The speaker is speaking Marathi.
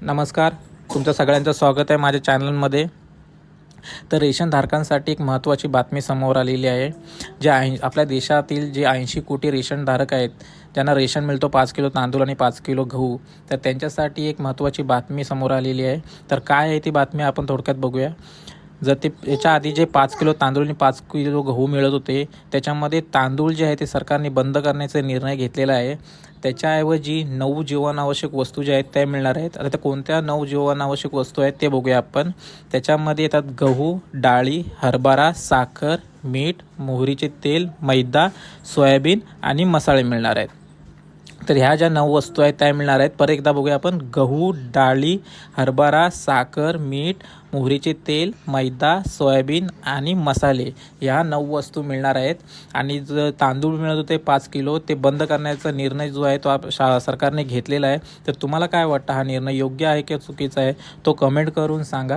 नमस्कार, तुमचं सगळ्यांचं स्वागत आहे माझ्या चॅनलमध्ये. तर रेशन धारकांसाठी एक महत्त्वाची बातमी समोर आलेली आहे. आपल्या देशातील जे 80 कोटी रेशनधारक आहेत, ज्यांना रेशन मिळतो 5 किलो तांदूळ आणि 5 किलो गहू, तर त्यांच्यासाठी एक महत्त्वाची बातमी समोर आलेली आहे. तर काय आहे ती बातमी आपण थोडक्यात बघूया. जर ते याच्या आधी जे 5 किलो तांदूळ आणि 5 किलो गहू मिळत होते, त्याच्यामध्ये तांदूळ जे आहे ते सरकारने बंद करण्याचा निर्णय घेतलेला आहे. त्याच्याऐवजी 9 जीवनावश्यक वस्तू ज्या आहेत त्या मिळणार आहेत. आता त्या कोणत्या 9 जीवनावश्यक वस्तू आहेत ते बघूया आपण. त्याच्यामध्ये येतात गहू, डाळी, हरभरा, साखर, मीठ, मोहरीचे तेल, मैदा, सोयाबीन आणि मसाले मिळणार आहेत. तर ह्या ज्या 9 वस्तू आहेत त्या मिळणार आहेत. परत एकदा बघूया आपण. गहू, डाळी, हरभरा, साखर, मीठ, मोहरीचे तेल, मैदा, सोयाबीन आणि मसाले, ह्या 9 वस्तू मिळणार आहेत. आणि जर तांदूळ मिळत होते 5 किलो, ते बंद करण्याचा निर्णय जो आहे तो सरकारने घेतलेला आहे. तर तुम्हाला काय वाटतं, हा निर्णय योग्य आहे की चुकीचा आहे, तो कमेंट करून सांगा.